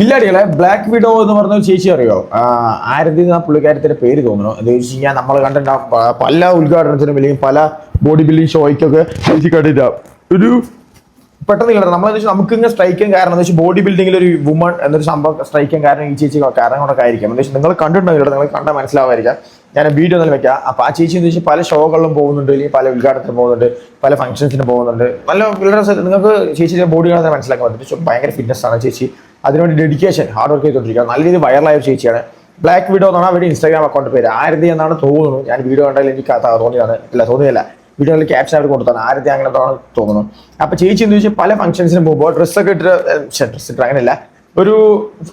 ഇല്ലാടികളെ black widow എന്ന് പറഞ്ഞ ചേച്ചി അറിയോ? ആരതി ആ പുള്ളിക്കാരത്തിന്റെ പേര് തോന്നുന്നു. എന്താ വെച്ച് കഴിഞ്ഞാൽ നമ്മൾ കണ്ടിട്ട് പല ഉദ്ഘാടനത്തിനും അല്ലെങ്കിൽ പല ബോഡി ബിൽഡിംഗ് ഷോയ്ക്കൊക്കെ ചേച്ചി കണ്ടിട്ട് ഒരു പെട്ടെന്ന് കണ്ടത് നമ്മളെന്ന് വെച്ചാൽ നമുക്ക് ഇങ്ങനെ സ്ട്രൈക്കാൻ കാരണം എന്ന് വെച്ചാൽ ബോഡി ബിൽഡിംഗിൽ ഒരു വുമൺ എന്നൊരു സംഭവം സ്ട്രൈക്കാൻ കാരണം ഈ ചേച്ചി കാരണം കൊണ്ടൊക്കെ ആയിരിക്കും. എന്ന് വെച്ചാൽ നിങ്ങൾ കണ്ടിട്ടുണ്ടെങ്കിൽ നിങ്ങൾ കണ്ടാൽ മനസ്സിലാവായിരിക്കാം. ഞാൻ വീഡിയോ ഒന്നും വെക്കാം. അപ്പോൾ ആ ചേച്ചി എന്ന് വെച്ചാൽ പല ഷോകളിലും പോകുന്നുണ്ട്, അല്ലെങ്കിൽ പല ഉദ്ഘാടനത്തിന് പോകുന്നുണ്ട്, പല ഫംഗ്ഷൻസിന് പോകുന്നുണ്ട്. നല്ല നിങ്ങൾക്ക് ചേച്ചിയുടെ ബോഡി കാണാൻ മനസ്സിലാക്കാൻ പറ്റും. ഭയങ്കര ഫിറ്റ്നസ് ആണ് ചേച്ചി. അതിനുവേണ്ടി ഡെഡിക്കേഷൻ ഹാർഡ് വർക്ക് ചെയ്തുകൊണ്ടിരിക്കുക. നല്ല രീതിയിൽ വൈറലായ ഒരു ചേച്ചിയാണ്. ബ്ലാക്ക് വിഡോ എന്നാണ് അവരുടെ ഇൻസ്റ്റാഗ്രാം അക്കൗണ്ട് പേര്. ആരതി എന്നാണ് തോന്നുന്നു. ഞാൻ വീഡിയോ കണ്ടാൽ എനിക്ക് തോന്നിയല്ല വീഡിയോയിൽ ക്യാപ്ഷൻ ആയിട്ട് കൊടുത്താണ് ആരതി അങ്ങനെ തോന്നുന്നു. അപ്പൊ ചേച്ചി എന്ന് വെച്ചാൽ പല ഫംഗ്ഷൻസിനും പോകുമ്പോൾ ഡ്രസ്സൊക്കെ ഇട്ടിട്ട് അങ്ങനെയല്ല,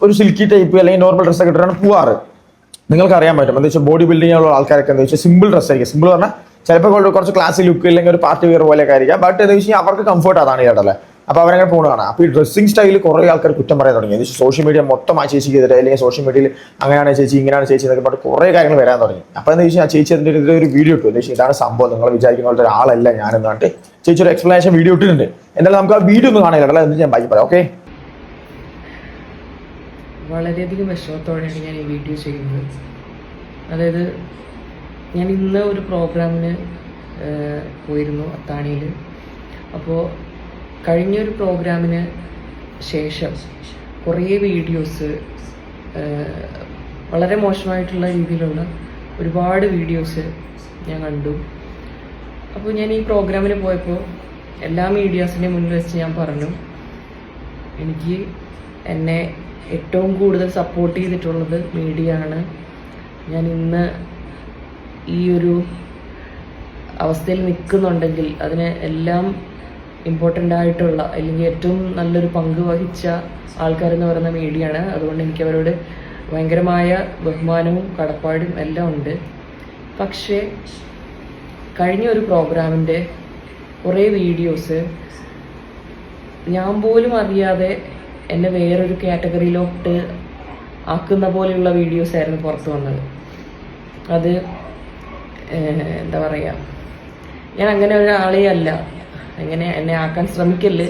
ഒരു സിൽക്കി ടൈപ്പ് അല്ലെങ്കിൽ നോർമൽ ഡ്രസ്സൊക്കെ ഇട്ടിട്ടാണ് പോവാറ്. നിങ്ങൾക്ക് അറിയാൻ പറ്റും. എന്താ വെച്ചാൽ ബോഡി ബിൽഡിംഗ് ഉള്ള ആൾക്കാരൊക്കെ എന്താ വെച്ചാൽ സിമ്പിൾ ഡ്രസ്സ് ആയിരിക്കും. സിമ്പിൾ പറഞ്ഞാൽ ചിലപ്പോൾ കുറച്ച് ക്ലാസ്സിക് ലുക്ക് അല്ലെങ്കിൽ ഒരു പാർട്ടി വെയർ പോലെയൊക്കെ ആയിരിക്കാം. ബട്ട് എന്താ വെച്ചാൽ അവർക്ക് കംഫർട്ട് അതാണ് കേട്ടല്ലേ. അപ്പോൾ അവരങ്ങനെ പോകണതാണ്. അപ്പോൾ ഈ ഡ്രസ്സിംഗ് സ്റ്റൈൽ കുറേ ആൾക്കാർ കുറ്റം പറയാൻ തുടങ്ങി. എന്ന് വെച്ചാൽ സോഷ്യൽ മീഡിയ മൊത്തം ആ ചേച്ചിക്കെതിരെ, അല്ലെങ്കിൽ സോഷ്യൽ മീഡിയയിൽ അങ്ങനെയാണ് ചേച്ചി ഇങ്ങനെയാണ് ചേച്ചി എന്നൊക്കെ പറഞ്ഞിട്ട് കുറേ കാര്യങ്ങൾ വരാൻ തുടങ്ങി. അപ്പോൾ എന്താ വെച്ചാൽ ആ ചേച്ചി അതിൻ്റെ ഇതിൽ ഒരു വീഡിയോ ഇട്ടു. എന്താ വെച്ചാൽ ഇതാണ് സംഭവം, നിങ്ങൾ വിചാരിക്കുന്ന പോലത്തെ ഒരാളല്ല ഞാനെന്ന് പറഞ്ഞിട്ട് ചേച്ചി ഒരു എക്സ്പ്ലനേഷൻ വീഡിയോ ഇട്ടിട്ടുണ്ട്. എന്തായാലും നമുക്ക് ആ വീഡിയോ ഒന്നും കാണില്ല, എന്നിട്ട് ഞാൻ ബാക്കി പറയാം. ഓക്കെ. വളരെയധികം വിഷമത്തോടെയാണ് ഞാൻ ഈ വീഡിയോ ചെയ്യുന്നത്. അതായത് ഞാൻ ഇന്ന് ഒരു പ്രോഗ്രാമിന് പോയിരുന്നു അത്താണിയിൽ. അപ്പോൾ കഴിഞ്ഞൊരു പ്രോഗ്രാമിന് ശേഷം കുറേ വീഡിയോസ്, വളരെ മോശമായിട്ടുള്ള രീതിയിലുള്ള ഒരുപാട് വീഡിയോസ് ഞാൻ കണ്ടു. അപ്പോൾ ഞാൻ ഈ പ്രോഗ്രാമിന് പോയപ്പോൾ എല്ലാ മീഡിയാസിൻ്റെ മുന്നിൽ വെച്ച് ഞാൻ പറഞ്ഞു, എനിക്ക് എന്നെ ഏറ്റവും കൂടുതൽ സപ്പോർട്ട് ചെയ്തിട്ടുള്ളത് മീഡിയ ആണ്. ഞാൻ ഇന്ന് ഈ ഒരു അവസ്ഥയിൽ നിൽക്കുന്നുണ്ടെങ്കിൽ അതിന് എല്ലാം ഇമ്പോർട്ടൻ്റ് ആയിട്ടുള്ള അല്ലെങ്കിൽ ഏറ്റവും നല്ലൊരു പങ്ക് വഹിച്ച ആൾക്കാരെന്ന് പറയുന്ന മീഡിയയാണ്. അതുകൊണ്ട് എനിക്ക് അവരോട് ഭയങ്കരമായ ബഹുമാനവും കടപ്പാടും എല്ലാം ഉണ്ട്. പക്ഷേ കഴിഞ്ഞ ഒരു പ്രോഗ്രാമിൻ്റെ കുറേ വീഡിയോസ് ഞാൻ പോലും അറിയാതെ എന്നെ വേറൊരു കാറ്റഗറിയിലോട്ട് ആക്കുന്ന പോലെയുള്ള വീഡിയോസ് ആയിരുന്നു പുറത്തു വന്നത്. അത് എന്താ പറയുക, ഞാൻ അങ്ങനെ ഒരാളേ അല്ല, അങ്ങനെ എന്നെ ആക്കാൻ ശ്രമിക്കല്ലേ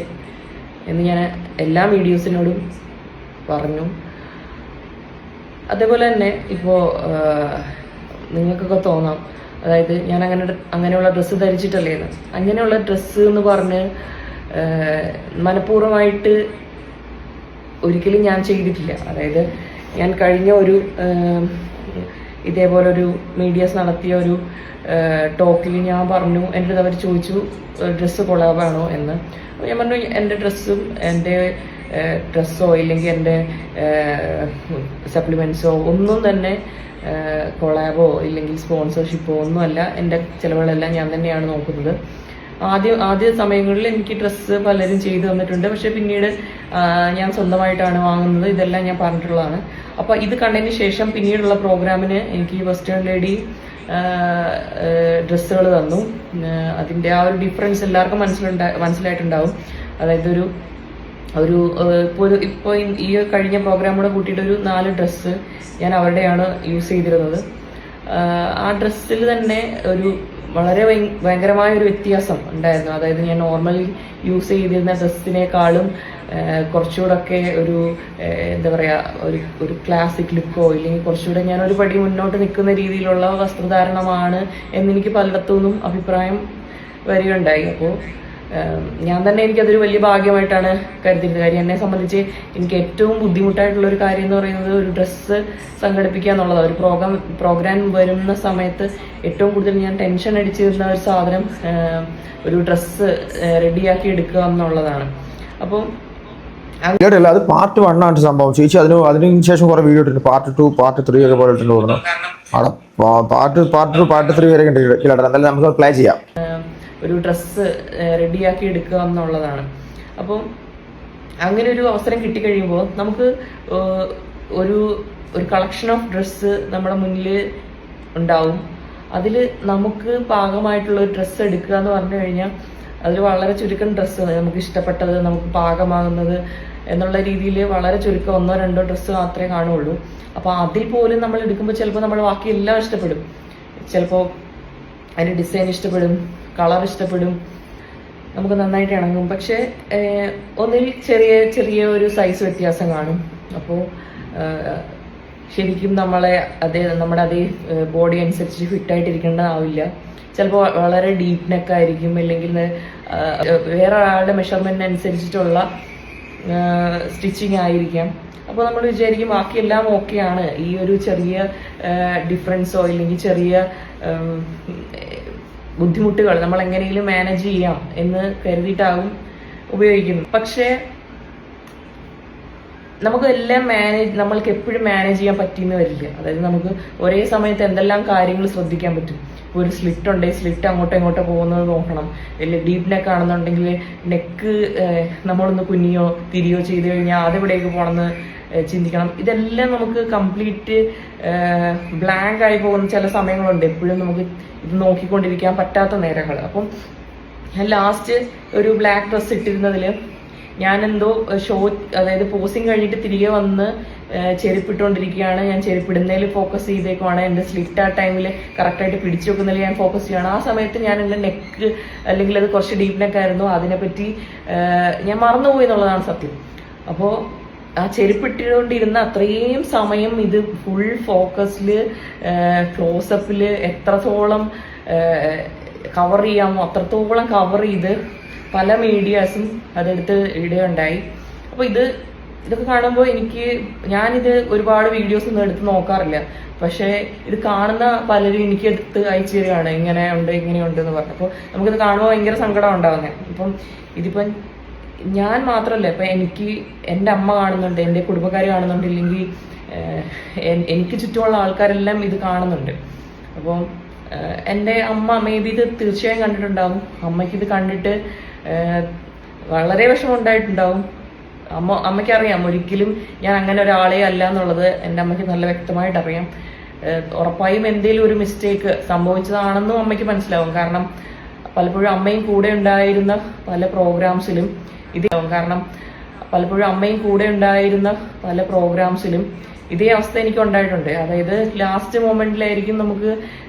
എന്ന് ഞാൻ എല്ലാ വീഡിയോസിനോടും പറഞ്ഞു. അതേപോലെ തന്നെ ഇപ്പോൾ നിങ്ങൾക്കൊക്കെ തോന്നാം, അതായത് ഞാൻ അങ്ങനെയുള്ള ഡ്രസ്സ് ധരിച്ചിട്ടല്ലേന്ന്. അങ്ങനെയുള്ള ഡ്രസ്സ് എന്ന് പറഞ്ഞ് മനഃപൂർവ്വമായിട്ട് ഒരിക്കലും ഞാൻ ചെയ്തിട്ടില്ല. അതായത് ഞാൻ കഴിഞ്ഞ ഒരു ഇതേപോലൊരു മീഡിയാസ് നടത്തിയ ഒരു ടോക്കിൽ ഞാൻ പറഞ്ഞു, എൻ്റെ അടുത്ത് അവർ ചോദിച്ചു ഡ്രസ്സ് കൊളാബാണോ എന്ന്. ഞാൻ പറഞ്ഞു എൻ്റെ ഡ്രസ്സും എൻ്റെ ഡ്രസ്സോ ഇല്ലെങ്കിൽ എൻ്റെ സപ്ലിമെൻറ്റ്സോ ഒന്നും തന്നെ കൊളാബോ ഇല്ലെങ്കിൽ സ്പോൺസർഷിപ്പോ ഒന്നുമല്ല. എൻ്റെ ചിലവുകളെല്ലാം ഞാൻ തന്നെയാണ് നോക്കുന്നത്. ആദ്യ സമയങ്ങളിൽ എനിക്ക് ഡ്രസ്സ് പലരും ചെയ്തു തന്നിട്ടുണ്ട്, പക്ഷെ പിന്നീട് ഞാൻ സ്വന്തമായിട്ടാണ് വാങ്ങുന്നത്. ഇതെല്ലാം ഞാൻ പറഞ്ഞിട്ടുള്ളതാണ്. അപ്പോൾ ഇത് കണ്ടതിന് ശേഷം പിന്നീടുള്ള പ്രോഗ്രാമിന് എനിക്ക് വെസ്റ്റേൺ ലേഡി ഡ്രസ്സുകൾ തന്നു. അതിൻ്റെ ആ ഒരു ഡിഫറൻസ് എല്ലാവർക്കും മനസ്സിലായിട്ടുണ്ടാവും. അതായത് ഇപ്പോൾ ഈ കഴിഞ്ഞ പ്രോഗ്രാമോടെ കൂട്ടിയിട്ട് ഒരു 4 ഡ്രസ്സ് ഞാൻ അവരുടെയാണ് യൂസ് ചെയ്തിരുന്നത്. ആ ഡ്രസ്സിൽ തന്നെ ഒരു വളരെ ഭയങ്കരമായ ഒരു വ്യത്യാസം ഉണ്ടായിരുന്നു. അതായത് ഞാൻ നോർമലി യൂസ് ചെയ്തിരുന്ന ഡ്രസ്സിനേക്കാളും കുറച്ചുകൂടെയൊക്കെ ഒരു എന്താ പറയുക, ഒരു ക്ലാസിക് ലുക്കോ ഇല്ലെങ്കിൽ കുറച്ചുകൂടെ ഞാൻ ഒരു പടി മുന്നോട്ട് നിൽക്കുന്ന രീതിയിലുള്ള വസ്ത്രധാരണമാണ് എന്നെനിക്ക് പലയിടത്തുനിന്നും അഭിപ്രായം വരികയുണ്ടായി. അപ്പോൾ ഞാൻ തന്നെ എനിക്കതൊരു വലിയ ഭാഗ്യമായിട്ടാണ് കരുതിയിരുന്നത്. കാര്യം എന്നെ സംബന്ധിച്ച് എനിക്ക് ഏറ്റവും ബുദ്ധിമുട്ടായിട്ടുള്ള ഒരു കാര്യം എന്ന് പറയുന്നത് ഒരു ഡ്രസ്സ് സംഘടിപ്പിക്കുക എന്നുള്ളതാണ്. ഒരു പ്രോഗ്രാം വരുന്ന സമയത്ത് ഏറ്റവും കൂടുതൽ ഞാൻ ടെൻഷൻ അടിച്ചിരുന്ന ഒരു സാധനം ഒരു ഡ്രസ്സ് റെഡിയാക്കി എടുക്കുക എന്നുള്ളതാണ്. അപ്പം അത് പാർട്ട് 1 ആണ് സംഭവം. ചേച്ചി അതിന് ശേഷം കുറെ വീഡിയോ ഇട്ടിട്ടുണ്ട്. പാർട്ട് 2, പാർട്ട് 3 ഒക്കെ പോലെ ഇട്ടുണ്ട് തോന്നുന്നു. അവിടെ പാർട്ട് 2, പാർട്ട് 3 വരെ ഉണ്ട്. എന്തായാലും നമുക്ക് പ്ലേ ചെയ്യാം. ഒരു ഡ്രസ്സ് റെഡിയാക്കി എടുക്കുക എന്നുള്ളതാണ്. അപ്പം അങ്ങനെ ഒരു അവസരം കിട്ടിക്കഴിയുമ്പോൾ നമുക്ക് ഒരു കളക്ഷൻ ഓഫ് ഡ്രസ്സ് നമ്മുടെ മുന്നിൽ ഉണ്ടാവും. അതിൽ നമുക്ക് പാകമായിട്ടുള്ള ഒരു ഡ്രസ്സ് എടുക്കുക എന്ന് പറഞ്ഞു കഴിഞ്ഞാൽ അതിൽ വളരെ ചുരുക്കം ഡ്രസ്സ് നമുക്ക് ഇഷ്ടപ്പെട്ടത്, നമുക്ക് പാകമാകുന്നത് എന്നുള്ള രീതിയിൽ വളരെ ചുരുക്കം 1-2 ഡ്രസ്സ് മാത്രമേ കാണുള്ളൂ. അപ്പോൾ അതിൽ പോലും നമ്മൾ എടുക്കുമ്പോൾ ചിലപ്പോൾ നമ്മൾ ബാക്കി എല്ലാം ഇഷ്ടപ്പെടും. ചിലപ്പോൾ അതിൻ്റെ ഡിസൈൻ ഇഷ്ടപ്പെടും, കളർ ഇഷ്ടപ്പെടും, നമുക്ക് നന്നായിട്ട് ഇണങ്ങും. പക്ഷേ ഒന്നിൽ ചെറിയ ഒരു സൈസ് വ്യത്യാസം കാണും, അപ്പോൾ ശരിക്കും നമ്മുടെ അതേ ബോഡി അനുസരിച്ച് ഫിറ്റായിട്ടിരിക്കേണ്ടതാവില്ല. ചിലപ്പോൾ വളരെ ഡീപ്പ് നെക്ക് ആയിരിക്കും, അല്ലെങ്കിൽ വേറെ ഒരാളുടെ മെഷർമെന്റ് അനുസരിച്ചിട്ടുള്ള സ്റ്റിച്ചിങ് ആയിരിക്കാം. അപ്പോൾ നമ്മൾ വിചാരിക്കും ബാക്കിയെല്ലാം ഓക്കെയാണ്, ഈ ഒരു ചെറിയ ഡിഫറൻസോ ഇല്ലെങ്കിൽ ചെറിയ ബുദ്ധിമുട്ടുകൾ നമ്മൾ എങ്ങനെയെങ്കിലും മാനേജ് ചെയ്യാം എന്ന് കരുതിയിട്ടാകും ഉപയോഗിക്കുന്നത്. പക്ഷേ നമ്മൾക്ക് എപ്പോഴും മാനേജ് ചെയ്യാൻ പറ്റിയെന്ന് വരില്ല. അതായത് നമുക്ക് ഒരേ സമയത്ത് എന്തെല്ലാം കാര്യങ്ങൾ ശ്രദ്ധിക്കാൻ പറ്റും. ഇപ്പോൾ ഒരു സ്ലിറ്റ് ഉണ്ടെങ്കിൽ സ്ലിറ്റ് അങ്ങോട്ടോ ഇങ്ങോട്ടോ പോകുന്നത് നോക്കണം, അല്ലെങ്കിൽ ഡീപ്പ് നെക്ക് ആണെന്നുണ്ടെങ്കിൽ നെക്ക് നമ്മളൊന്ന് കുനിയോ തിരിയോ ചെയ്ത് കഴിഞ്ഞാൽ അതെവിടേക്ക് പോകണമെന്ന് ചിന്തിക്കണം. ഇതെല്ലാം നമുക്ക് കംപ്ലീറ്റ് ബ്ലാങ്ക് ആയി പോകുന്ന ചില സമയങ്ങളുണ്ട്. എപ്പോഴും നമുക്ക് ഇത് നോക്കിക്കൊണ്ടിരിക്കാൻ പറ്റാത്ത നേരങ്ങൾ. അപ്പം ഞാൻ ലാസ്റ്റ് ഒരു ബ്ലാക്ക് ഡ്രസ്സ് ഇട്ടിരുന്നതിൽ ഞാനെന്തോ അതായത് പോസിങ് കഴിഞ്ഞിട്ട് തിരികെ വന്ന് ചെരുപ്പിട്ടുകൊണ്ടിരിക്കുകയാണ്. ഞാൻ ചെരുപ്പിടുന്നതിൽ ഫോക്കസ് ചെയ്തേക്കുവാണ്. എൻ്റെ സ്ലിറ്റ് ആ ടൈമിൽ കറക്റ്റായിട്ട് പിടിച്ചു വെക്കുന്നതിൽ ഞാൻ ഫോക്കസ് ചെയ്യുകയാണ്. ആ സമയത്ത് ഞാൻ എൻ്റെ നെക്ക്, അല്ലെങ്കിൽ അത് കുറച്ച് ഡീപ്പ് നെക്കായിരുന്നു, അതിനെപ്പറ്റി ഞാൻ മറന്നുപോയി എന്നുള്ളതാണ് സത്യം. അപ്പോൾ ആ ചെരുപ്പിട്ടുകൊണ്ടിരുന്ന അത്രയും സമയം ഇത് ഫുൾ ഫോക്കസിൽ ക്ലോസപ്പിൽ എത്രത്തോളം കവർ ചെയ്യാമോ അത്രത്തോളം കവർ ചെയ്ത് പല മീഡിയാസും അതെടുത്ത് ഇടുകയുണ്ടായി. അപ്പോൾ ഇതൊക്കെ കാണുമ്പോൾ ഞാനിത് ഒരുപാട് വീഡിയോസ് ഒന്നും എടുത്ത് നോക്കാറില്ല. പക്ഷേ ഇത് കാണുന്ന പലരും എനിക്ക് എടുത്ത് അയച്ചു തരികയാണ്, ഇങ്ങനെയുണ്ട് എന്ന് പറഞ്ഞു. അപ്പോൾ നമുക്കിത് കാണുമ്പോൾ ഭയങ്കര സങ്കടം ഉണ്ടാകുന്നത്. ഇപ്പം ഇതിപ്പം ഞാൻ മാത്രമല്ല, ഇപ്പം എൻ്റെ അമ്മ കാണുന്നുണ്ട്, എൻ്റെ കുടുംബക്കാർ കാണുന്നുണ്ട്, ഇല്ലെങ്കിൽ എനിക്ക് ചുറ്റുമുള്ള ആൾക്കാരെല്ലാം ഇത് കാണുന്നുണ്ട്. അപ്പം എൻ്റെ അമ്മ ഇത് തീർച്ചയായും കണ്ടിട്ടുണ്ടാവും. അമ്മയ്ക്കിത് കണ്ടിട്ട് വളരെ വിഷമം ഉണ്ടായിട്ടുണ്ടാവും. അമ്മയ്ക്കറിയാം ഒരിക്കലും ഞാൻ അങ്ങനെ ഒരാളെ അല്ല എന്നുള്ളത് എൻ്റെ അമ്മയ്ക്ക് നല്ല വ്യക്തമായിട്ട് അറിയാം. ഉറപ്പായും എന്തെങ്കിലും ഒരു മിസ്റ്റേക്ക് സംഭവിച്ചതാണെന്നും അമ്മയ്ക്ക് മനസ്സിലാവും. കാരണം പലപ്പോഴും അമ്മയും കൂടെ ഉണ്ടായിരുന്ന പല പ്രോഗ്രാംസിലും ഇതേ അവസ്ഥ എനിക്ക് ഉണ്ടായിട്ടുണ്ട്. അതായത് ലാസ്റ്റ് മൊമെന്റിലായിരിക്കും നമുക്ക്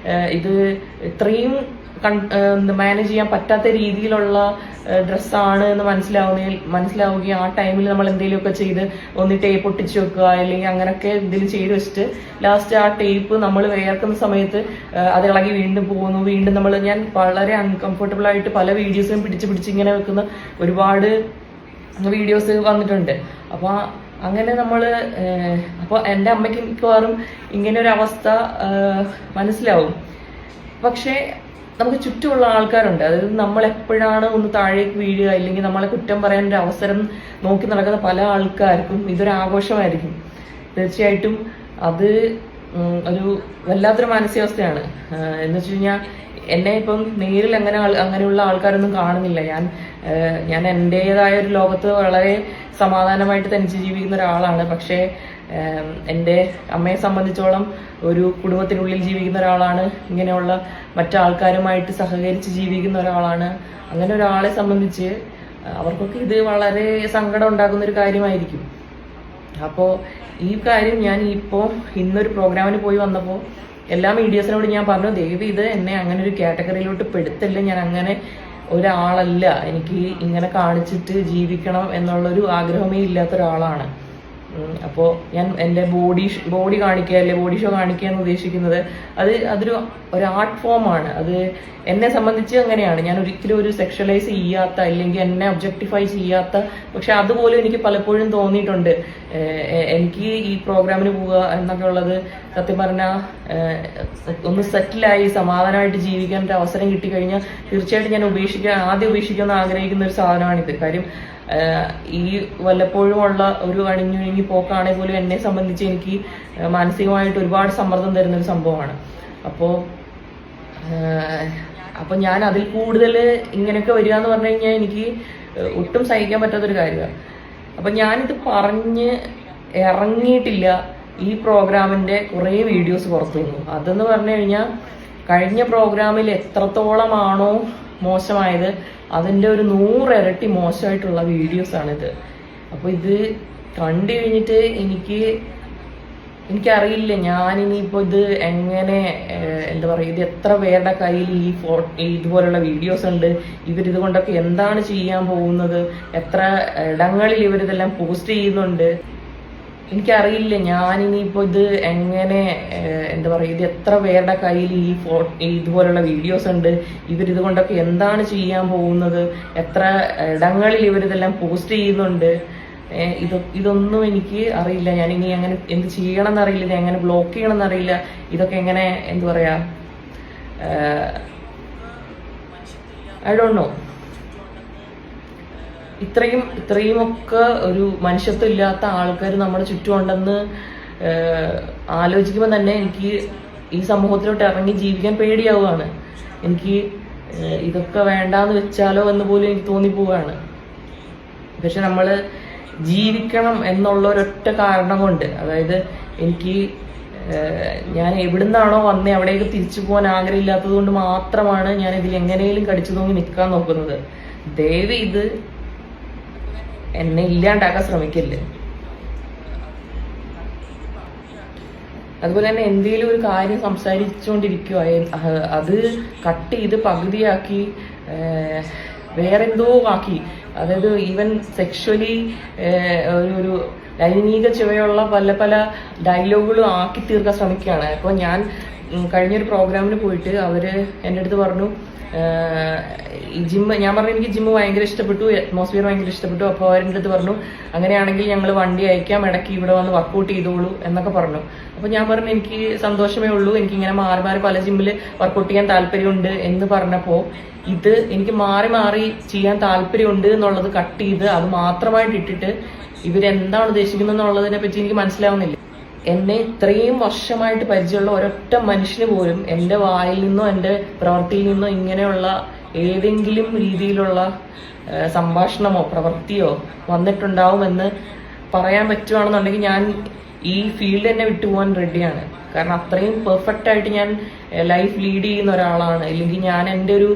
ഇത് ഇത്രയും മാനേജ് ചെയ്യാൻ പറ്റാത്ത രീതിയിലുള്ള ഡ്രസ്സാണ് എന്ന് മനസ്സിലാവുകയും ആ ടൈമിൽ നമ്മൾ എന്തെങ്കിലുമൊക്കെ ചെയ്ത് ഒന്ന് ടേപ്പ് ഒട്ടിച്ചു വെക്കുക, അല്ലെങ്കിൽ അങ്ങനെയൊക്കെ ഇതിൽ ചെയ്ത് വെച്ചിട്ട് ലാസ്റ്റ് ആ ടേപ്പ് നമ്മൾ വേർക്കുന്ന സമയത്ത് അത് ഇളകി വീണ്ടും പോകുന്നു. വീണ്ടും ഞാൻ വളരെ അൺകംഫർട്ടബിൾ ആയിട്ട് പല വീഡിയോസും പിടിച്ച് ഇങ്ങനെ വെക്കുന്ന ഒരുപാട് വീഡിയോസ് വന്നിട്ടുണ്ട്. അപ്പോൾ അങ്ങനെ അപ്പോൾ എൻ്റെ അമ്മയ്ക്ക് മിക്കവാറും ഇങ്ങനെ ഒരു അവസ്ഥ മനസ്സിലാവും. പക്ഷേ നമുക്ക് ചുറ്റുമുള്ള ആൾക്കാരുണ്ട്. അതായത് നമ്മൾ എപ്പോഴാണ് ഒന്ന് താഴേക്ക് വീഴുക, ഇല്ലെങ്കിൽ നമ്മളെ കുറ്റം പറയാൻ ഒരു അവസരം നോക്കി നടക്കുന്ന പല ആൾക്കാർക്കും ഇതൊരു ആഘോഷമായിരിക്കും. തീർച്ചയായിട്ടും അത് ഒരു വല്ലാത്തൊരു മാനസികാവസ്ഥയാണ്. എന്ന് വെച്ച് കഴിഞ്ഞാൽ എന്നെ ഇപ്പം നേരിൽ അങ്ങനെയുള്ള ആൾക്കാരൊന്നും കാണുന്നില്ല. ഞാൻ എൻ്റെതായ ഒരു ലോകത്ത് വളരെ സമാധാനമായിട്ട് തനിച്ച് ജീവിക്കുന്ന ഒരാളാണ്. പക്ഷേ എൻ്റെ അമ്മയെ സംബന്ധിച്ചോളം ഒരു കുടുംബത്തിനുള്ളിൽ ജീവിക്കുന്ന ഒരാളാണ്, ഇങ്ങനെയുള്ള മറ്റാൾക്കാരുമായിട്ട് സഹകരിച്ച് ജീവിക്കുന്ന ഒരാളാണ്. അങ്ങനെ ഒരാളെ സംബന്ധിച്ച് അവർക്കൊക്കെ ഇത് വളരെ സങ്കടം ഉണ്ടാക്കുന്ന ഒരു കാര്യമായിരിക്കും. അപ്പോൾ ഈ കാര്യം ഞാൻ ഇന്നൊരു പ്രോഗ്രാമിന് പോയി വന്നപ്പോൾ എല്ലാ മീഡിയസിനോട് ഞാൻ പറഞ്ഞു, ദയവ് ഇത് എന്നെ അങ്ങനെ ഒരു കാറ്റഗറിയിലോട്ട് പെടുത്തല്ല, ഞാൻ അങ്ങനെ ഒരാളല്ല, എനിക്ക് ഇങ്ങനെ കാണിച്ചിട്ട് ജീവിക്കണം എന്നുള്ളൊരു ആഗ്രഹമേ ഇല്ലാത്ത ഒരാളാണ്. അപ്പോൾ ഞാൻ എൻ്റെ ബോഡി കാണിക്കുക, അല്ലെ ബോഡി ഷോ കാണിക്കുക എന്ന് ഉദ്ദേശിക്കുന്നത് അതൊരു ആർട്ട് ഫോമാണ്. അത് എന്നെ സംബന്ധിച്ച് അങ്ങനെയാണ്. ഞാൻ ഒരിക്കലും ഒരു സെക്ഷലൈസ് ചെയ്യാത്ത, അല്ലെങ്കിൽ എന്നെ ഒബ്ജക്ടിഫൈ ചെയ്യാത്ത, പക്ഷെ അതുപോലും എനിക്ക് പലപ്പോഴും തോന്നിയിട്ടുണ്ട്. എനിക്ക് ഈ പ്രോഗ്രാമിന് പോവുക എന്നൊക്കെ ഉള്ളത് സത്യം പറഞ്ഞാൽ ഒന്ന് സെറ്റിലായി സമാധാനമായിട്ട് ജീവിക്കാൻ ഒരു അവസരം കിട്ടിക്കഴിഞ്ഞാൽ തീർച്ചയായിട്ടും ഞാൻ ആദ്യം ഉപേക്ഷിക്കുമെന്ന് ആഗ്രഹിക്കുന്ന ഒരു സാധനമാണിത്. കാര്യം ഈ വല്ലപ്പോഴും ഉള്ള ഒരു അണിഞ്ഞൊഴുങ്ങി പോക്കാണെങ്കിൽ പോലും എന്നെ സംബന്ധിച്ച് എനിക്ക് മാനസികമായിട്ട് ഒരുപാട് സമ്മർദ്ദം തരുന്നൊരു സംഭവമാണ്. അപ്പോൾ ഞാൻ അതിൽ കൂടുതൽ ഇങ്ങനെയൊക്കെ വരിക എന്ന് പറഞ്ഞു കഴിഞ്ഞാൽ എനിക്ക് ഒട്ടും സഹിക്കാൻ പറ്റാത്തൊരു കാര്യമാണ്. അപ്പം ഞാനിത് പറഞ്ഞ് ഇറങ്ങിയിട്ടില്ല, ഈ പ്രോഗ്രാമിൻ്റെ കുറേ വീഡിയോസ് പുറത്തു വന്നു. അതെന്ന് പറഞ്ഞു കഴിഞ്ഞാൽ കഴിഞ്ഞ പ്രോഗ്രാമിൽ എത്രത്തോളമാണോ മോശമായത് അതിൻ്റെ ഒരു 100 ഇരട്ടി മോശമായിട്ടുള്ള വീഡിയോസാണിത്. അപ്പോൾ ഇത് കണ്ടു കഴിഞ്ഞിട്ട് എനിക്കറിയില്ല ഞാനിനിയിപ്പോൾ ഇത് എങ്ങനെ എന്താ പറയുക, ഇത് എത്ര പേരുടെ കയ്യിൽ ഇതുപോലുള്ള വീഡിയോസ് ഉണ്ട്, ഇവരിത് കൊണ്ടൊക്കെ എന്താണ് ചെയ്യാൻ പോകുന്നത്, എത്ര ഇടങ്ങളിൽ ഇവരിതെല്ലാം പോസ്റ്റ് ചെയ്യുന്നുണ്ട്. എനിക്കറിയില്ല ഞാനിനിയിപ്പോൾ ഇത് എങ്ങനെ എന്താ പറയുക, ഇത് എത്ര പേരുടെ കയ്യിൽ ഇതുപോലുള്ള വീഡിയോസ് ഉണ്ട്, ഇവരിത് കൊണ്ടൊക്കെ എന്താണ് ചെയ്യാൻ പോകുന്നത്, എത്ര ഇടങ്ങളിൽ ഇവരിതെല്ലാം പോസ്റ്റ് ചെയ്യുന്നുണ്ട്, ഇതൊന്നും എനിക്ക് അറിയില്ല. ഞാനിനി എങ്ങനെ എന്ത് ചെയ്യണം എന്നറിയില്ല, എങ്ങനെ ബ്ലോക്ക് ചെയ്യണം എന്നറിയില്ല, ഇതൊക്കെ എങ്ങനെ എന്താ പറയാ, ഐ ഡോണ്ട് നോ. ഇത്രയും ഒക്കെ ഒരു മനുഷ്യത്വം ഇല്ലാത്ത ആൾക്കാർ നമ്മുടെ ചുറ്റുമുണ്ടെന്ന് ആലോചിക്കുമ്പോൾ തന്നെ എനിക്ക് ഈ സമൂഹത്തിലോട്ട് ഇറങ്ങി ജീവിക്കാൻ പേടിയാവുകയാണ്. എനിക്ക് ഇതൊക്കെ വേണ്ടാന്ന് വെച്ചാലോ എന്ന് പോലും എനിക്ക് തോന്നിപ്പോവുകയാണ്. പക്ഷെ നമ്മൾ ജീവിക്കണം എന്നുള്ള ഒരൊറ്റ കാരണം കൊണ്ട്, അതായത് എനിക്ക് ഞാൻ എവിടുന്നാണോ വന്നേ അവിടേക്ക് തിരിച്ചു പോകാൻ ആഗ്രഹമില്ലാത്തത് കൊണ്ട് മാത്രമാണ് ഞാൻ ഇതിൽ എങ്ങനെയും കടിച്ചു തൂങ്ങി നിൽക്കാൻ നോക്കുന്നത്. ദയവ് ഇത് എന്നെ ഇല്ലാണ്ടാക്കാൻ ശ്രമിക്കില്ല. അതുപോലെ തന്നെ എന്തെങ്കിലും ഒരു കാര്യം സംസാരിച്ചുകൊണ്ടിരിക്കുക, അത് കട്ട് ചെയ്ത് പകുതിയാക്കി വേറെന്തോ ആക്കി, അതായത് ഈവൻ സെക്ഷുവലി ഒരു ലൈംഗിക ചുവയുള്ള പല പല ഡയലോഗുകളും ആക്കി തീർക്കാൻ ശ്രമിക്കുകയാണ്. അപ്പോൾ ഞാൻ കഴിഞ്ഞൊരു പ്രോഗ്രാമിന് പോയിട്ട് അവര് എൻ്റെ അടുത്ത് പറഞ്ഞു, ഈ ജിമ്മ്, ഞാൻ പറഞ്ഞു എനിക്ക് ജിമ്മ് ഭയങ്കര ഇഷ്ടപ്പെട്ടു, അറ്റ്മോസ്ഫിയർ ഭയങ്കര ഇഷ്ടപ്പെട്ടു. അപ്പോൾ അവരുടെ അടുത്ത് പറഞ്ഞു, അങ്ങനെയാണെങ്കിൽ ഞങ്ങൾ വണ്ടി അയക്കാം, ഇടയ്ക്ക് ഇവിടെ വന്ന് വർക്കൗട്ട് ചെയ്തോളൂ എന്നൊക്കെ പറഞ്ഞു. അപ്പോൾ ഞാൻ പറഞ്ഞു എനിക്ക് സന്തോഷമേ ഉള്ളൂ, എനിക്ക് ഇങ്ങനെ മാറി മാറി പല ജിമ്മിൽ വർക്കൗട്ട് ചെയ്യാൻ താല്പര്യമുണ്ട് എന്ന് പറഞ്ഞപ്പോൾ ഇത് എനിക്ക് മാറി മാറി ചെയ്യാൻ താല്പര്യമുണ്ട് എന്നുള്ളത് കട്ട് ചെയ്ത് അത് മാത്രമായിട്ട് ഇട്ടിട്ട് ഇവരെന്താണ് ഉദ്ദേശിക്കുന്നത് എന്നുള്ളതിനെ പറ്റി എനിക്ക് മനസ്സിലാവുന്നില്ല. എന്നെ ഇത്രയും വർഷമായിട്ട് പരിചയമുള്ള ഒരൊറ്റ മനുഷ്യന് പോലും എൻ്റെ വായിൽ നിന്നോ എൻ്റെ പ്രവൃത്തിയിൽ നിന്നോ ഇങ്ങനെയുള്ള ഏതെങ്കിലും രീതിയിലുള്ള സംഭാഷണമോ പ്രവൃത്തിയോ വന്നിട്ടുണ്ടാവുമെന്ന് പറയാൻ പറ്റുവാണെന്നുണ്ടെങ്കിൽ ഞാൻ ഈ ഫീൽഡ് തന്നെ വിട്ടുപോകാൻ റെഡിയാണ്. കാരണം അത്രയും പെർഫെക്റ്റ് ആയിട്ട് ഞാൻ ലൈഫ് ലീഡ് ചെയ്യുന്ന ഒരാളാണ്, അല്ലെങ്കിൽ ഞാൻ എൻ്റെ ഒരു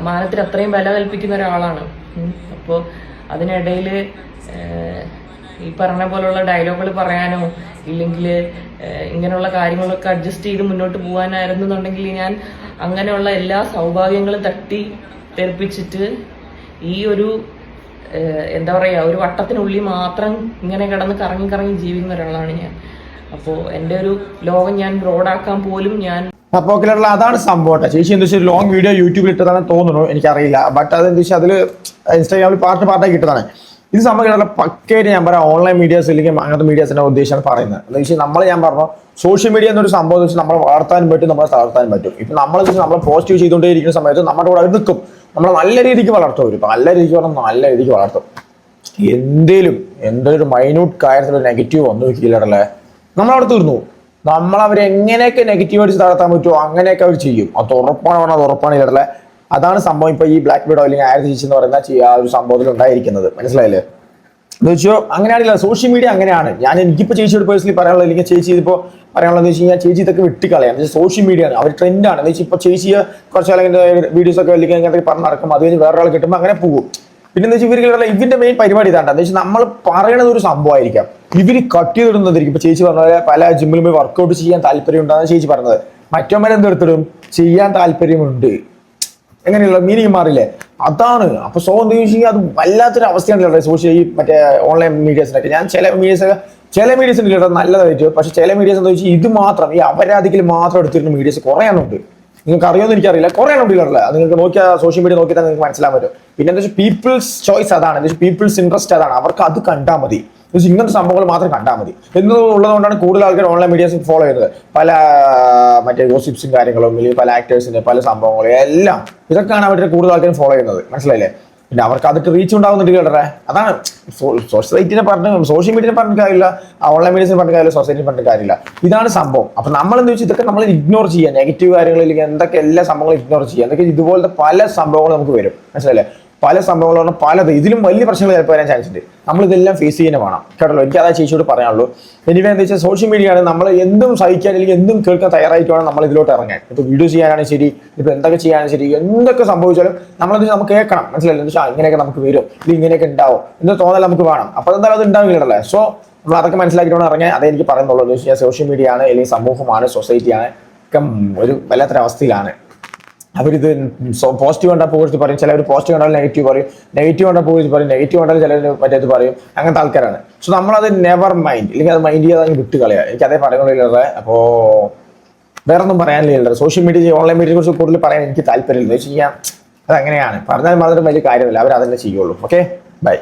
മാനത്തിന് അത്രയും വില കൽപ്പിക്കുന്ന ഒരാളാണ്. അപ്പോൾ അതിനിടയിൽ ഈ പറഞ്ഞ പോലുള്ള ഡയലോഗുകൾ പറയാനോ ഇല്ലെങ്കിൽ ഇങ്ങനെയുള്ള കാര്യങ്ങളൊക്കെ അഡ്ജസ്റ്റ് ചെയ്ത് മുന്നോട്ട് പോകാനായിരുന്നുണ്ടെങ്കിൽ ഞാൻ അങ്ങനെയുള്ള എല്ലാ സൗഭാഗ്യങ്ങളും തട്ടി തെറിപ്പിച്ചിട്ട് ഈ ഒരു എന്താ പറയുക, ഒരു വട്ടത്തിനുള്ളിൽ മാത്രം ഇങ്ങനെ കിടന്ന് കറങ്ങി കറങ്ങി ജീവിക്കുന്ന ഒരാളാണ് ഞാൻ. അപ്പോൾ എൻ്റെ ഒരു ലോകം ഞാൻ ബ്രോഡാക്കാൻ പോലും ഞാൻ അപ്പോൾ അതാണ് സംഭവം. ചേച്ചി എന്താ വെച്ചാൽ ലോങ് വീഡിയോ യൂട്യൂബിൽ ഇട്ടതാണ് തോന്നുന്നു, എനിക്കറിയില്ല. ബട്ട് അതെന്താ വെച്ചാൽ അതിൽ ഇൻസ്റ്റാഗ്രാമിൽ പാർട്ടാക്കി ഇട്ടതാണ്. ഇത് സംഭവം പക്കയായിട്ട് ഞാൻ പറയാം, ഓൺലൈൻ മീഡിയാസ് അല്ലെങ്കിൽ അങ്ങനത്തെ മീഡിയാസിന്റെ ഉദ്ദേശമാണ് പറയുന്നത്. എന്താ വെച്ചാൽ ഞാൻ പറഞ്ഞു സോഷ്യൽ മീഡിയ എന്നൊരു സംഭവം വെച്ചാൽ നമ്മൾ വളർത്താനും പറ്റും, നമ്മളെ തളർത്താനും പറ്റും. ഇപ്പം നമ്മൾ പോസിറ്റീവ് ചെയ്തുകൊണ്ടേയിരിക്കുന്ന സമയത്ത് നമ്മുടെ കൂടെ അവർ നിൽക്കും, നമ്മളെ നല്ല രീതിക്ക് വളർത്തും. ഇപ്പം നല്ല രീതിക്ക് പറഞ്ഞാൽ നല്ല രീതിക്ക് വളർത്തും. എന്തൊരു മൈന്യൂട്ട് കാര്യത്തിലൊരു നെഗറ്റീവ് വന്നു നോക്കിയില്ലല്ലേ, നമ്മളവിടെ തീർന്നു. നമ്മളവരെങ്ങനെയൊക്കെ നെഗറ്റീവായിട്ട് തളർത്താൻ പറ്റുമോ അങ്ങനെയൊക്കെ അവർ ചെയ്യും. അത് ഉറപ്പാണ് ഇല്ലല്ലേ. അതാണ് സംഭവം. ഇപ്പൊ ഈ ബ്ലാക്ക് ബീഡോ അല്ലെങ്കിൽ ആയിരത്തി ചേച്ചി എന്ന് പറയുന്ന ആ ഒരു സംഭവത്തിൽ ഉണ്ടായിരിക്കുന്നത്, മനസ്സിലായില്ലേ? എന്ന് വെച്ചോ അങ്ങനെയാണില്ല, സോഷ്യൽ മീഡിയ അങ്ങനെയാണ്. എനിക്കിപ്പോൾ ചേച്ചിയോട് പേഴ്സണലി പറയാനുള്ളത്, അല്ലെങ്കിൽ ചേച്ചി ഇതിപ്പോൾ പറയാനുള്ളത് വെച്ച് കഴിഞ്ഞാൽ ചേച്ചി ഇതൊക്കെ വിട്ടിക്കളയാം. സോഷ്യൽ മീഡിയ ആണ്, അവർ ട്രെൻഡാണ്. എന്ന് വെച്ചാൽ ഇപ്പോൾ ചേച്ചിയെ കുറച്ച് അല്ലെങ്കിൽ വീഡിയോസ് ഒക്കെ അല്ലെങ്കിൽ അങ്ങനത്തെ പറഞ്ഞ് നടക്കും, അത് കഴിഞ്ഞ് വേറൊരാൾ കിട്ടുമ്പോൾ അങ്ങനെ പോകും. പിന്നെ എന്താ വെച്ചാൽ ഇവരുടെ മെയിൻ പരിപാടി ഇതാണ്ട്. എന്താ വെച്ചാൽ നമ്മൾ പറയണത് ഒരു സംഭവമായിരിക്കാം, ഇവർ കട്ട് ചെയ്തിടുന്നതായിരിക്കും. ഇപ്പൊ ചേച്ചി പറഞ്ഞ പോലെ പല ജിമ്മിലും പോയി വർക്കൗട്ട് ചെയ്യാൻ താല്പര്യം ഉണ്ടാകുന്ന ചേച്ചി പറഞ്ഞത്, മറ്റവരെന്തെടുത്തിടും ചെയ്യാൻ താല്പര്യമുണ്ട്, എങ്ങനെയുള്ള മീനിങ് മാറില്ലേ, അതാണ്. അപ്പൊ എന്താ ചോദിച്ചാൽ അത് വല്ലാത്തൊരു അവസ്ഥയാണല്ലോ സോഷ്യൽ മറ്റേ ഓൺലൈൻ മീഡിയസിനൊക്കെ. ഞാൻ ചില മീഡിയസിന് കേട്ടോ നല്ലതായിട്ട്, പക്ഷെ ചില മീഡിയസ് എന്താ വെച്ചാൽ ഇത് മാത്രം ഈ അപരാധികൾ മാത്രം എടുത്തിരുന്ന മീഡിയസ് കുറേ എണ്ണമുണ്ട്. നിങ്ങൾക്ക് അറിയുമെന്ന് എനിക്കറിയില്ല, കുറേ എണ്ണം ഇല്ല. അത് നിങ്ങൾക്ക് നോക്കിയാൽ സോഷ്യൽ മീഡിയ നോക്കിയാൽ നിങ്ങൾക്ക് മനസ്സിലാൻ പറ്റും. പിന്നെ എന്താ വെച്ചാൽ പീപ്പിൾസ് ചോയ്സ് അതാണ്, എന്താ വെച്ചാൽ പീപ്പിൾസ് ഇൻട്രസ്റ്റ് അതാണ്. അവർക്ക് അത് കണ്ടാൽ മതി, ഇങ്ങനത്തെ സംഭവങ്ങൾ മാത്രം കണ്ടാൽ മതി എന്നുള്ളതുകൊണ്ടാണ് കൂടുതൽ ആൾക്കാർ ഓൺലൈൻ മീഡിയാസ് ഫോളോ ചെയ്യുന്നത്. പല മറ്റേ ഗോസിപ്സും കാര്യങ്ങളും അല്ലെങ്കിൽ പല ആക്ടേഴ്സിന്റെ പല സംഭവങ്ങളും എല്ലാം ഇതൊക്കെയാണ് അവരുടെ കൂടുതൽ ആൾക്കാരും ഫോളോ ചെയ്യുന്നത്, മനസ്സിലായില്ലേ? പിന്നെ അവർക്ക് അതിട്ട് റീച്ച് ഉണ്ടാവുന്നുണ്ട് കേട്ടേ. അതാണ് സൊസൈറ്റിനെ പറഞ്ഞ സോഷ്യൽ മീഡിയനെ പറഞ്ഞ കാര്യമില്ല, ഓൺലൈൻ മീഡിയസിനെ പറഞ്ഞ കാര്യമില്ല, സൊസൈറ്റിനെ പറഞ്ഞ കാര്യമില്ല. ഇതാണ് സംഭവം. അപ്പൊ നമ്മളെന്താ വെച്ചാൽ ഇതൊക്കെ നമ്മൾ ഇഗ്നോർ ചെയ്യുക, നെഗറ്റീവ് കാര്യങ്ങൾ അല്ലെങ്കിൽ എന്തൊക്കെ എല്ലാ സംഭവങ്ങളും ഇഗ്നോർ ചെയ്യുക. എന്തൊക്കെ ഇതുപോലത്തെ പല സംഭവങ്ങളും നമുക്ക് വരും, മനസ്സിലായില്ലേ? പല സംഭവങ്ങൾ പറഞ്ഞാൽ പലത് ഇതിലും വലിയ പ്രശ്നങ്ങൾ ചിലപ്പോൾ വരാൻ ചാൻസ് ഉണ്ട്. നമ്മളിതെല്ലാം ഫേസ് ചെയ്യാൻ വേണം കേട്ടല്ലോ. എനിക്ക് അതാ ചേച്ചിയോട് പറയാനുള്ളൂ. എനിവേ എന്താ വെച്ചാൽ സോഷ്യൽ മീഡിയ ആണ്, നമ്മൾ എന്തും സഹിക്കാൻ അല്ലെങ്കിൽ എന്തും കേൾക്കാൻ തയ്യാറായിട്ട് വേണം നമ്മൾ ഇതിലോട്ട് ഇറങ്ങാൻ. ഇപ്പോൾ വീഡിയോ ചെയ്യാനാണ് ശരി, ഇപ്പോൾ എന്തൊക്കെ ചെയ്യാനും ശരി, എന്തൊക്കെ സംഭവിച്ചാലും നമ്മളത് നമുക്ക് കേൾക്കണം, മനസ്സിലായില്ല? എന്ന് വെച്ചാൽ ഇങ്ങനെയൊക്കെ നമുക്ക് വരും, ഇത് ഇങ്ങനെയൊക്കെ ഉണ്ടാവും എന്ന് തോന്നൽ നമുക്ക് വേണം. അപ്പോൾ എന്തായാലും അത് ഉണ്ടാവില്ലല്ലേ. സോ നമ്മൾ അതൊക്കെ മനസ്സിലാക്കിയിട്ട് ഇറങ്ങാൻ, അതേ എനിക്ക് പറയുന്നുള്ളൂ. എന്ന് വെച്ചാൽ സോഷ്യൽ മീഡിയ ആണ് അല്ലെങ്കിൽ സമൂഹമാണ്, സൊസൈറ്റിയാണ് ഒക്കെ ഒരു വല്ലാത്തൊരവസ്ഥയിലാണ്. അവരിത് പോസിറ്റീവ് കണ്ടാൽ പോയിട്ട് പറയും, ചിലർ പോസിറ്റീവ് കണ്ടാൽ നെഗറ്റീവ് പറയും, നെഗറ്റീവ് കണ്ടാൽ പോയിട്ട് പറയും, നെഗറ്റീവ് കണ്ടാൽ ചിലർ മറ്റേത് പറയും. അങ്ങനത്തെ ആൾക്കാരാണ്. സോ നമ്മളത് നെവർ മൈൻഡ്, അല്ലെങ്കിൽ അത് മൈൻഡ് ചെയ്യാതെ അങ്ങ് വിട്ട് കളയുക. എനിക്ക് അതേ പറയുന്നുള്ളത്. അപ്പോൾ വേറെ ഒന്നും പറയാനില്ല. സോഷ്യൽ മീഡിയ, ഓൺലൈൻ മീഡിയയെ കുറിച്ച് കൂടുതൽ പറയാൻ എനിക്ക് താല്പര്യമില്ല. എന്ന് വെച്ച് കഴിഞ്ഞാൽ അതങ്ങനെയാണ്, പറഞ്ഞാൽ മാത്രം വലിയ കാര്യമില്ല. അവർ അതന്നെ ചെയ്യുള്ളൂ. Okay, by.